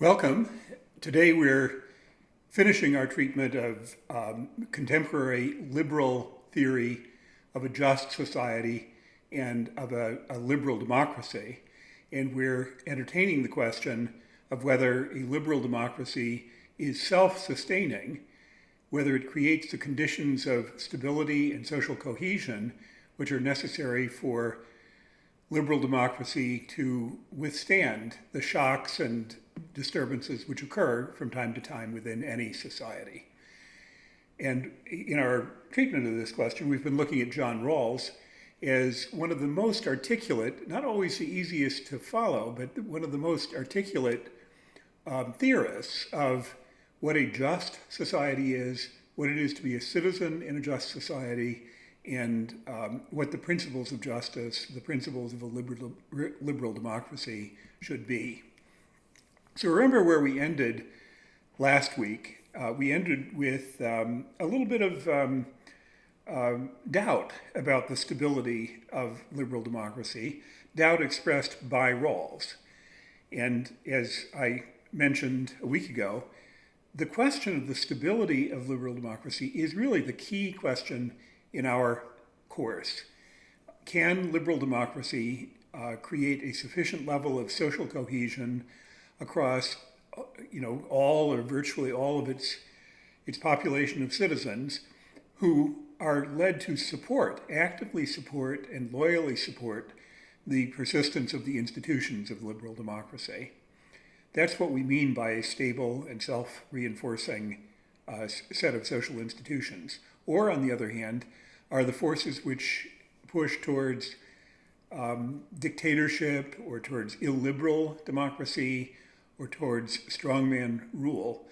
Welcome. Today we're finishing our treatment of contemporary liberal theory of a just society and of a liberal democracy. And we're entertaining the question of whether a liberal democracy is self-sustaining, whether it creates the conditions of stability and social cohesion which are necessary for liberal democracy to withstand the shocks and disturbances which occur from time to time within any society. And in our treatment of this question, we've been looking at John Rawls as one of the most articulate, not always the easiest to follow, but one of the most articulate theorists of what a just society is, what it is to be a citizen in a just society, and what the principles of justice, the principles of a liberal democracy should be. So remember where we ended last week. We ended with a little bit of doubt about the stability of liberal democracy, doubt expressed by Rawls. And as I mentioned a week ago, the question of the stability of liberal democracy is really the key question in our course. Can liberal democracy create a sufficient level of social cohesion across, all or virtually all of its population of citizens who are led to actively support and loyally support the persistence of the institutions of liberal democracy? That's what we mean by a stable and self-reinforcing set of social institutions. Or, on the other hand, are the forces which push towards dictatorship or towards illiberal democracy or towards strongman rule.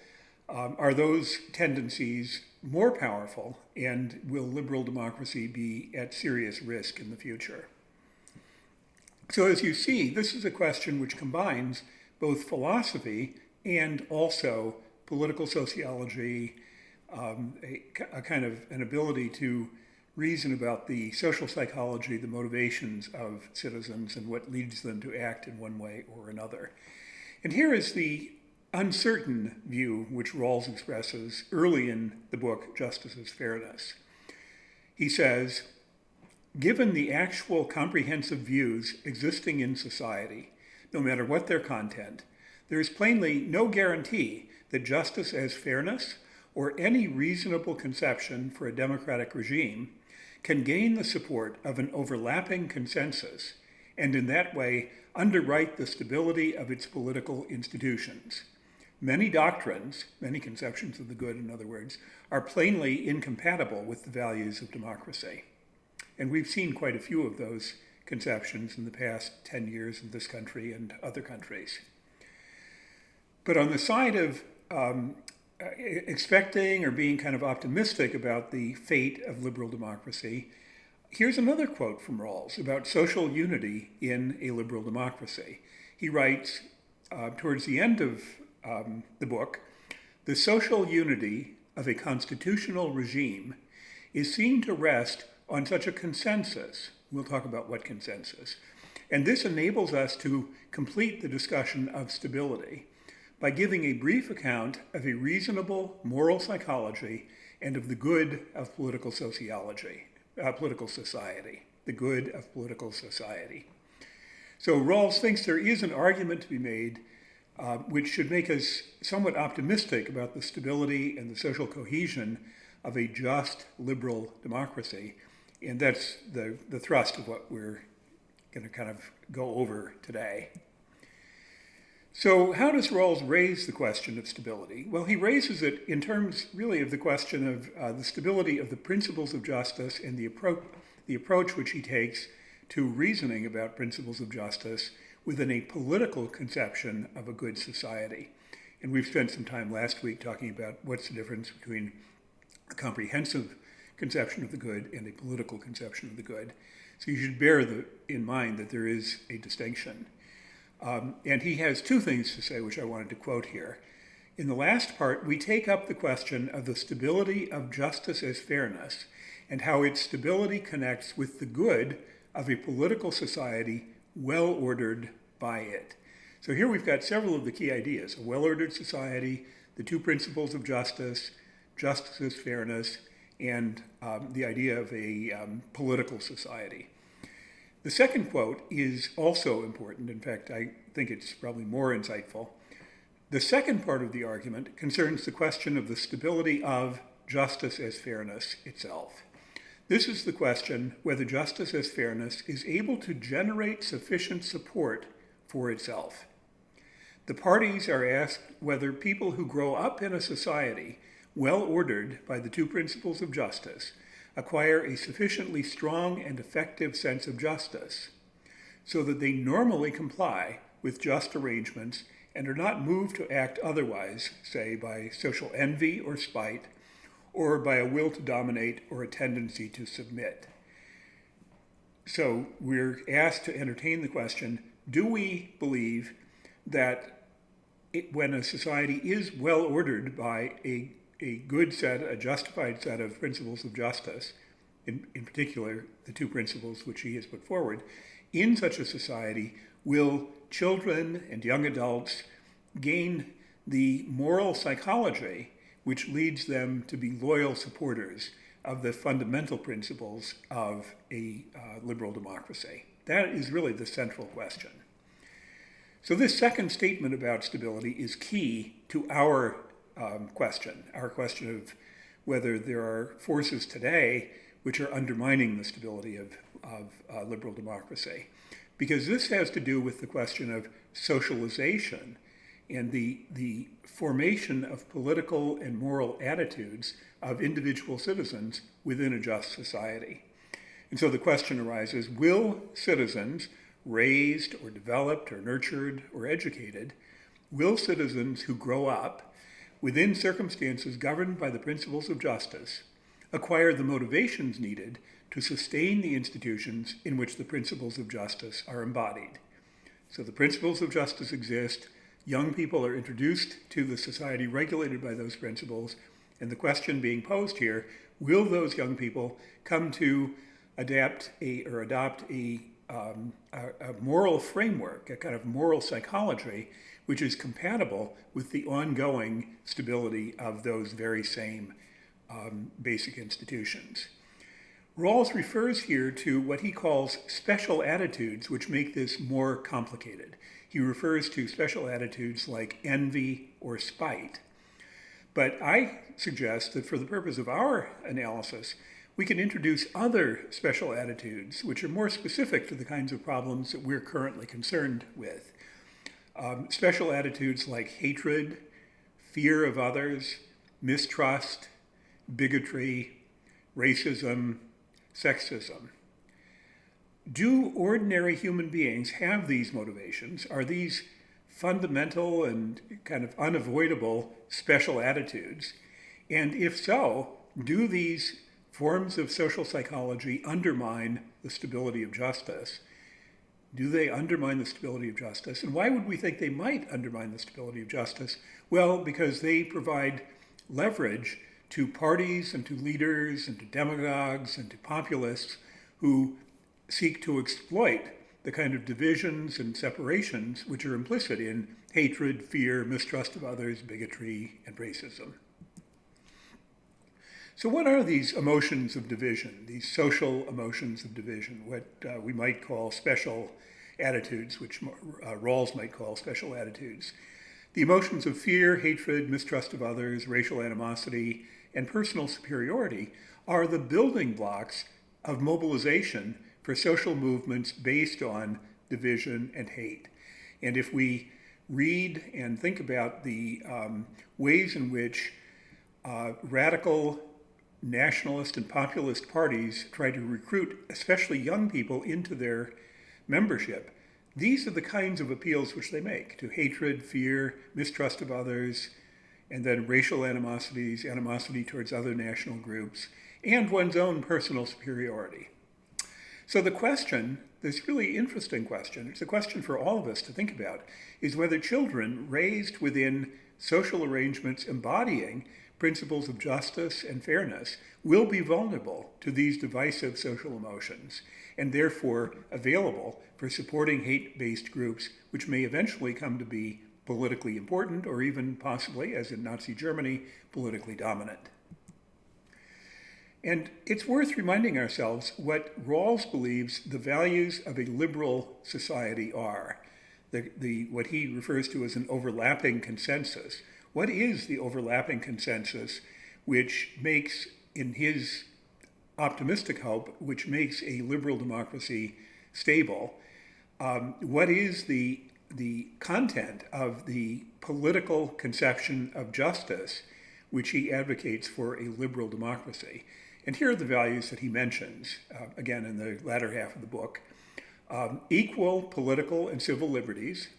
Are those tendencies more powerful, and will liberal democracy be at serious risk in the future? So as you see, this is a question which combines both philosophy and also political sociology, a kind of an ability to reason about the social psychology, the motivations of citizens, and what leads them to act in one way or another. And here is the uncertain view which Rawls expresses early in the book, Justice as Fairness. He says, given the actual comprehensive views existing in society, no matter what their content, there is plainly no guarantee that justice as fairness or any reasonable conception for a democratic regime can gain the support of an overlapping consensus and in that way underwrite the stability of its political institutions. Many doctrines, many conceptions of the good, in other words, are plainly incompatible with the values of democracy. And we've seen quite a few of those conceptions in the past 10 years in this country and other countries. But on the side of expecting or being kind of optimistic about the fate of liberal democracy, here's another quote from Rawls about social unity in a liberal democracy. He writes, towards the end of the book, the social unity of a constitutional regime is seen to rest on such a consensus. We'll talk about what consensus. And this enables us to complete the discussion of stability by giving a brief account of a reasonable moral psychology and of the good of political society, the good of political society. So Rawls thinks there is an argument to be made which should make us somewhat optimistic about the stability and the social cohesion of a just liberal democracy. And that's the thrust of what we're going to kind of go over today. So how does Rawls raise the question of stability? Well, he raises it in terms really of the question of the stability of the principles of justice and the approach which he takes to reasoning about principles of justice within a political conception of a good society. And we've spent some time last week talking about what's the difference between a comprehensive conception of the good and a political conception of the good. So you should bear in mind that there is a distinction. And he has two things to say, which I wanted to quote here. In the last part, we take up the question of the stability of justice as fairness and how its stability connects with the good of a political society well ordered by it. So here we've got several of the key ideas: a well-ordered society, the two principles of justice, justice, fairness, and the idea of a political society. The second quote is also important. In fact, I think it's probably more insightful. The second part of the argument concerns the question of the stability of justice as fairness itself. This is the question whether justice as fairness is able to generate sufficient support for itself. The parties are asked whether people who grow up in a society well ordered by the two principles of justice acquire a sufficiently strong and effective sense of justice so that they normally comply with just arrangements and are not moved to act otherwise, say by social envy or spite, or by a will to dominate or a tendency to submit. So we're asked to entertain the question, do we believe that when a society is well ordered by a good set, a justified set of principles of justice, in particular the two principles which he has put forward, in such a society will children and young adults gain the moral psychology which leads them to be loyal supporters of the fundamental principles of a liberal democracy? That is really the central question. So this second statement about stability is key to our question of whether there are forces today which are undermining the stability of liberal democracy. Because this has to do with the question of socialization and the formation of political and moral attitudes of individual citizens within a just society. And so the question arises, will citizens raised or developed or nurtured or educated, will citizens who grow up within circumstances governed by the principles of justice acquire the motivations needed to sustain the institutions in which the principles of justice are embodied? So the principles of justice exist, young people are introduced to the society regulated by those principles, and the question being posed here, will those young people come to adopt a moral framework, a kind of moral psychology, which is compatible with the ongoing stability of those very same basic institutions? Rawls refers here to what he calls special attitudes, which make this more complicated. He refers to special attitudes like envy or spite. But I suggest that for the purpose of our analysis, we can introduce other special attitudes which are more specific to the kinds of problems that we're currently concerned with. Special attitudes like hatred, fear of others, mistrust, bigotry, racism, sexism. Do ordinary human beings have these motivations? Are these fundamental and kind of unavoidable special attitudes? And if so, do these forms of social psychology undermine the stability of justice? Do they undermine the stability of justice? And why would we think they might undermine the stability of justice? Well, because they provide leverage to parties and to leaders and to demagogues and to populists who seek to exploit the kind of divisions and separations which are implicit in hatred, fear, mistrust of others, bigotry, and racism. So what are these emotions of division, these social emotions of division, what we might call special attitudes, which Rawls might call special attitudes? The emotions of fear, hatred, mistrust of others, racial animosity, and personal superiority are the building blocks of mobilization for social movements based on division and hate. And if we read and think about the ways in which radical nationalist and populist parties try to recruit especially young people into their membership, these are the kinds of appeals which they make to hatred, fear, mistrust of others, and then racial animosities, animosity towards other national groups, and one's own personal superiority. So the question, this really interesting question, it's a question for all of us to think about, is whether children raised within social arrangements embodying principles of justice and fairness will be vulnerable to these divisive social emotions. and therefore available for supporting hate-based groups which may eventually come to be politically important or even possibly, as in Nazi Germany, politically dominant. And it's worth reminding ourselves what Rawls believes the values of a liberal society are, what he refers to as an overlapping consensus. What is the overlapping consensus which makes, in his optimistic hope, which makes a liberal democracy stable? What is the content of the political conception of justice which he advocates for a liberal democracy? And here are the values that he mentions, again, in the latter half of the book. Equal political and civil liberties.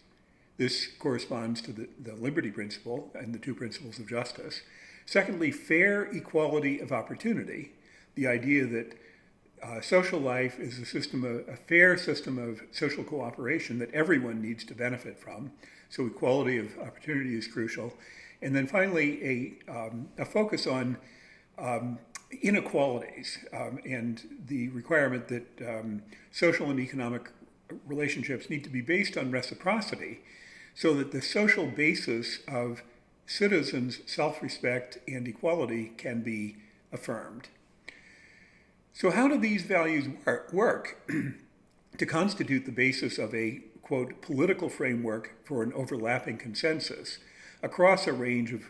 This corresponds to the liberty principle and the two principles of justice. Secondly, fair equality of opportunity, the idea that social life is a fair system of social cooperation that everyone needs to benefit from. So equality of opportunity is crucial. And then finally, a focus on inequalities and the requirement that social and economic relationships need to be based on reciprocity so that the social basis of citizens' self-respect and equality can be affirmed. So how do these values work to constitute the basis of a, quote, political framework for an overlapping consensus across a range of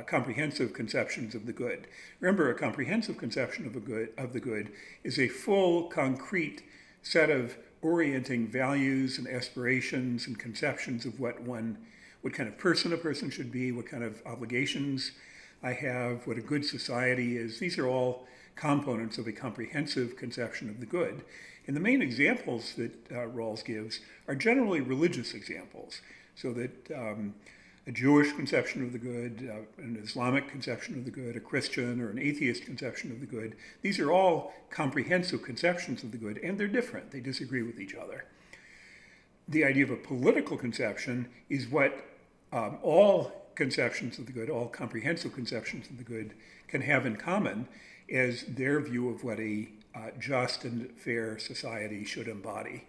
comprehensive conceptions of the good? Remember, a comprehensive conception of the good is a full, concrete set of orienting values and aspirations and conceptions of what kind of person a person should be, what kind of obligations I have, what a good society is. These are all components of a comprehensive conception of the good. And the main examples that Rawls gives are generally religious examples, so that a Jewish conception of the good, an Islamic conception of the good, a Christian or an atheist conception of the good, these are all comprehensive conceptions of the good, and they're different. They disagree with each other. The idea of a political conception is what all conceptions of the good, all comprehensive conceptions of the good, can have in common as their view of what a just and fair society should embody.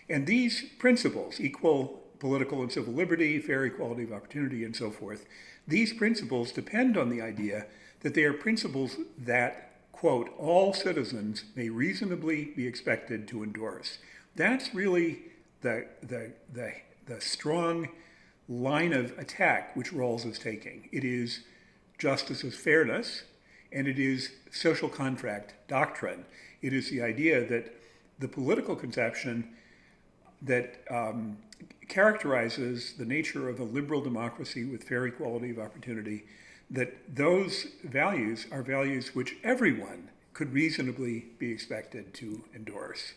And these principles, equal political and civil liberty, fair equality of opportunity, and so forth, these principles depend on the idea that they are principles that, quote, all citizens may reasonably be expected to endorse. That's really the strong line of attack which Rawls is taking. It is justice as fairness, and it is social contract doctrine. It is the idea that the political conception that characterizes the nature of a liberal democracy with fair equality of opportunity, that those values are values which everyone could reasonably be expected to endorse.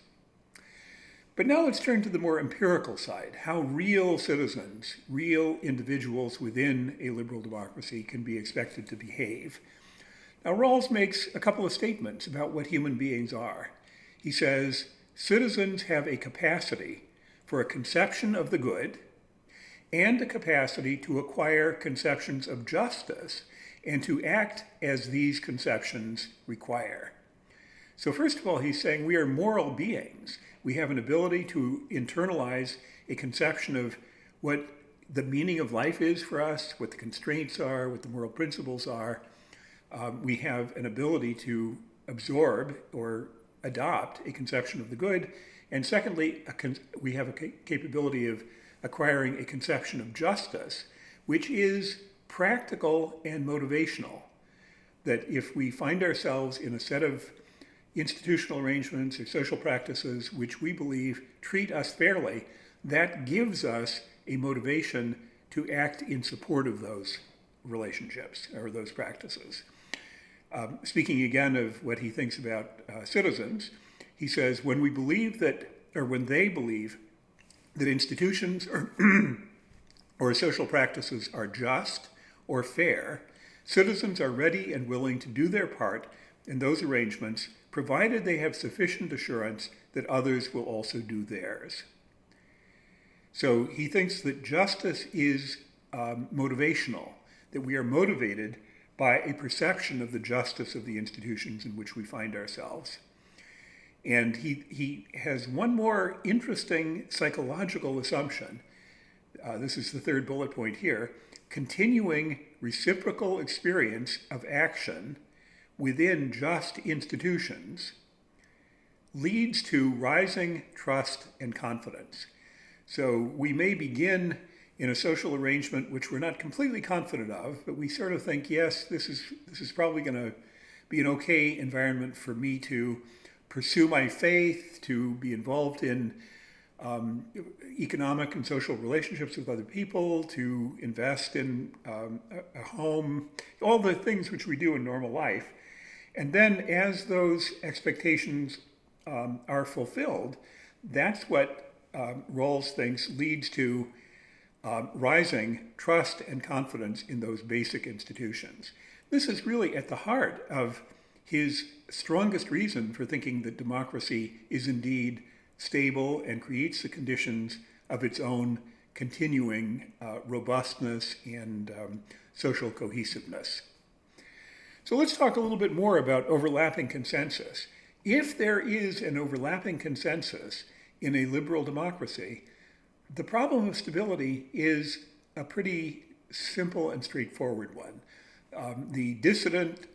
But now let's turn to the more empirical side, how real citizens, real individuals within a liberal democracy can be expected to behave. Now, Rawls makes a couple of statements about what human beings are. He says, citizens have a capacity for a conception of the good and a capacity to acquire conceptions of justice and to act as these conceptions require. So first of all, he's saying we are moral beings. We have an ability to internalize a conception of what the meaning of life is for us, what the constraints are, what the moral principles are. We have an ability to absorb or adopt a conception of the good. And secondly, we have a capability of acquiring a conception of justice, which is practical and motivational. That if we find ourselves in a set of institutional arrangements or social practices which we believe treat us fairly, that gives us a motivation to act in support of those relationships or those practices. Speaking again of what he thinks about citizens, he says, when they believe that institutions or social practices are just or fair, citizens are ready and willing to do their part in those arrangements, provided they have sufficient assurance that others will also do theirs. So he thinks that justice is motivational, that we are motivated by a perception of the justice of the institutions in which we find ourselves. And he has one more interesting psychological assumption. This is the third bullet point here. Continuing reciprocal experience of action within just institutions leads to rising trust and confidence. So we may begin in a social arrangement which we're not completely confident of, but we sort of think, yes, this is probably going to be an okay environment for me to pursue my faith, to be involved in economic and social relationships with other people, to invest in a home, all the things which we do in normal life. And then as those expectations are fulfilled, that's what Rawls thinks leads to rising trust and confidence in those basic institutions. This is really at the heart of his strongest reason for thinking that democracy is indeed stable and creates the conditions of its own continuing robustness and social cohesiveness. So let's talk a little bit more about overlapping consensus. If there is an overlapping consensus in a liberal democracy, the problem of stability is a pretty simple and straightforward one. The dissident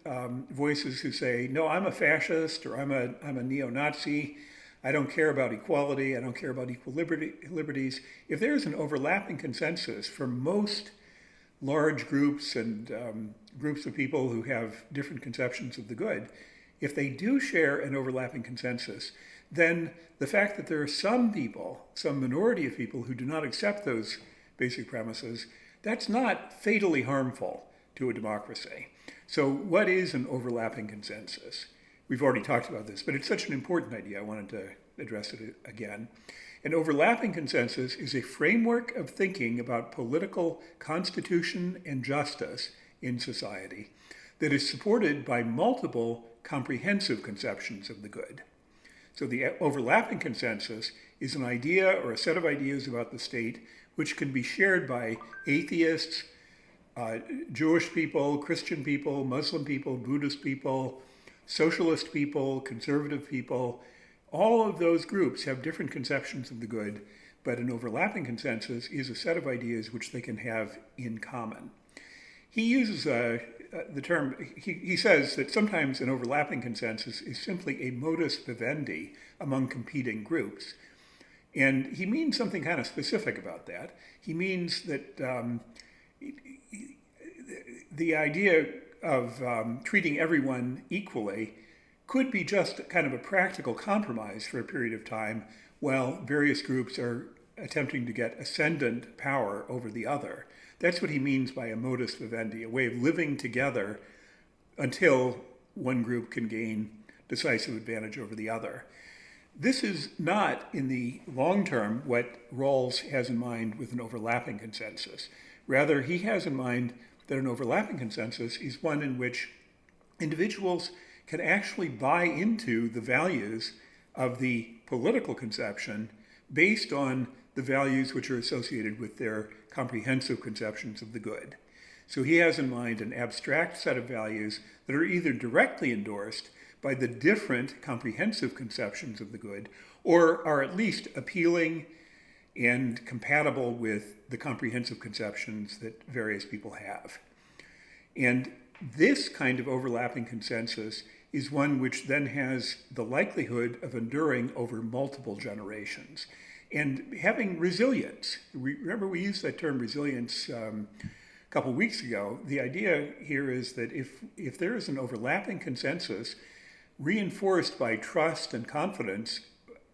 voices who say, no, I'm a fascist, or I'm a neo-Nazi, I don't care about equality, I don't care about equal liberties. If there's an overlapping consensus for most large groups and groups of people who have different conceptions of the good, if they do share an overlapping consensus, then the fact that there are some people, some minority of people who do not accept those basic premises, that's not fatally harmful to a democracy. So what is an overlapping consensus? We've already talked about this, but it's such an important idea, I wanted to address it again. An overlapping consensus is a framework of thinking about political constitution and justice in society that is supported by multiple comprehensive conceptions of the good. So the overlapping consensus is an idea or a set of ideas about the state which can be shared by atheists, Jewish people, Christian people, Muslim people, Buddhist people, socialist people, conservative people. All of those groups have different conceptions of the good, but an overlapping consensus is a set of ideas which they can have in common. He uses the term, he says that sometimes an overlapping consensus is simply a modus vivendi among competing groups. And he means something kind of specific about that. He means that the idea of treating everyone equally could be just kind of a practical compromise for a period of time while various groups are attempting to get ascendant power over the other. That's what he means by a modus vivendi, a way of living together until one group can gain decisive advantage over the other. This is not, in the long term, what Rawls has in mind with an overlapping consensus. Rather, he has in mind that an overlapping consensus is one in which individuals can actually buy into the values of the political conception based on the values which are associated with their comprehensive conceptions of the good. So he has in mind an abstract set of values that are either directly endorsed by the different comprehensive conceptions of the good, or are at least appealing and compatible with the comprehensive conceptions that various people have. And this kind of overlapping consensus is one which then has the likelihood of enduring over multiple generations and having resilience. Remember, we used that term resilience a couple weeks ago. The idea here is that if there is an overlapping consensus reinforced by trust and confidence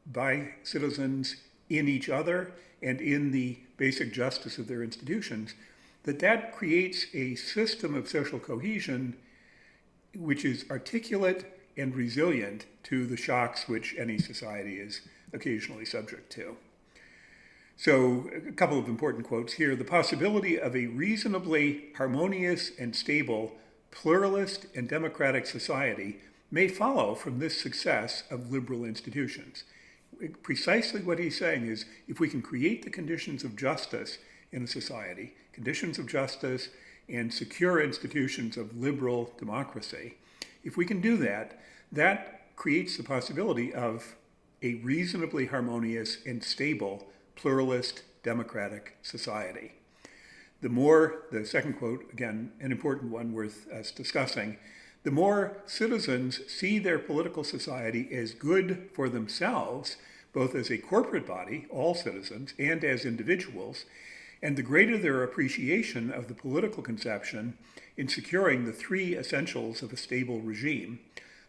by citizens in each other and in the basic justice of their institutions, that creates a system of social cohesion which is articulate and resilient to the shocks which any society is occasionally subject to. So a couple of important quotes here. The possibility of a reasonably harmonious and stable pluralist and democratic society may follow from this success of liberal institutions. Precisely what he's saying is, if we can create the conditions of justice in a society, conditions of justice and secure institutions of liberal democracy, if we can do that, that creates the possibility of a reasonably harmonious and stable, pluralist, democratic society. The second quote, again, an important one worth us discussing, the more citizens see their political society as good for themselves, both as a corporate body, all citizens, and as individuals, and the greater their appreciation of the political conception in securing the three essentials of a stable regime,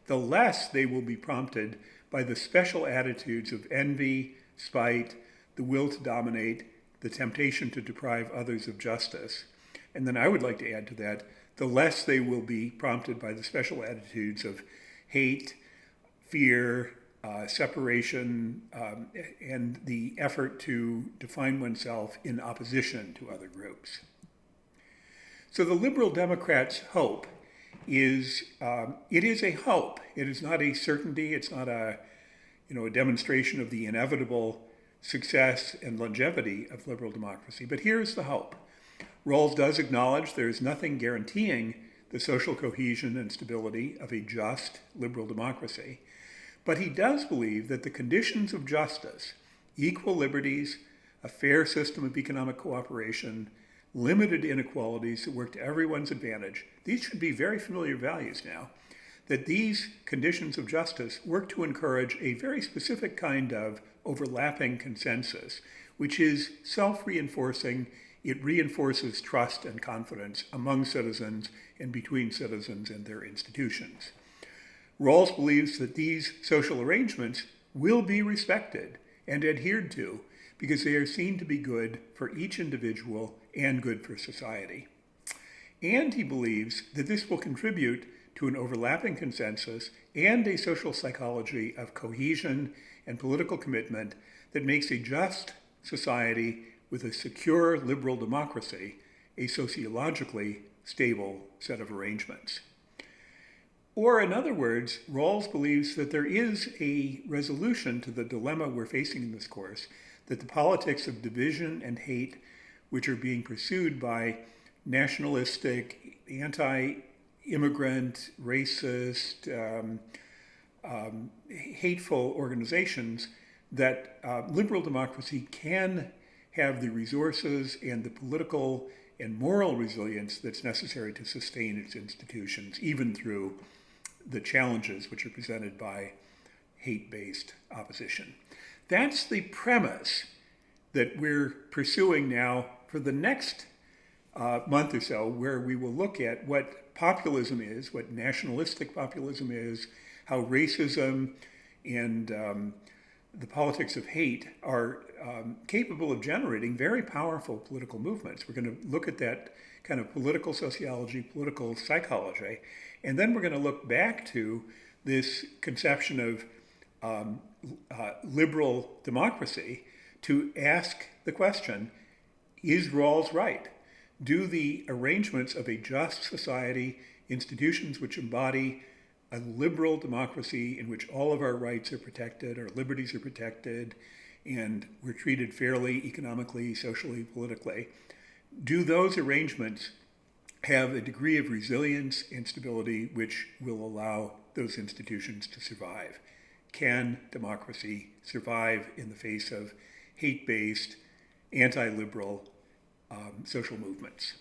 the less they will be prompted by the special attitudes of envy, spite, the will to dominate, the temptation to deprive others of justice. And then I would like to add to that, the less they will be prompted by the special attitudes of hate, fear, separation, and the effort to define oneself in opposition to other groups. So the liberal Democrats' hope is, it is a hope. It is not a certainty. It's not a demonstration of the inevitable success and longevity of liberal democracy. But here's the hope. Rawls does acknowledge there is nothing guaranteeing the social cohesion and stability of a just liberal democracy. But he does believe that the conditions of justice, equal liberties, a fair system of economic cooperation, limited inequalities that work to everyone's advantage, these should be very familiar values now, that these conditions of justice work to encourage a very specific kind of overlapping consensus, which is self-reinforcing. It reinforces trust and confidence among citizens and between citizens and their institutions. Rawls believes that these social arrangements will be respected and adhered to because they are seen to be good for each individual and good for society. And he believes that this will contribute to an overlapping consensus and a social psychology of cohesion and political commitment that makes a just society with a secure liberal democracy a sociologically stable set of arrangements. Or in other words, Rawls believes that there is a resolution to the dilemma we're facing in this course, that the politics of division and hate, which are being pursued by nationalistic, anti-immigrant, racist, hateful organizations, that liberal democracy can have the resources and the political and moral resilience that's necessary to sustain its institutions, even through the challenges which are presented by hate-based opposition. That's the premise that we're pursuing now for the next month or so, where we will look at what populism is, what nationalistic populism is, how racism and the politics of hate are capable of generating very powerful political movements. We're going to look at that kind of political sociology, political psychology, and then we're going to look back to this conception of liberal democracy to ask the question, is Rawls right? Do the arrangements of a just society, institutions which embody a liberal democracy in which all of our rights are protected, our liberties are protected, and we're treated fairly economically, socially, politically, do those arrangements have a degree of resilience and stability which will allow those institutions to survive? Can democracy survive in the face of hate-based, anti-liberal social movements?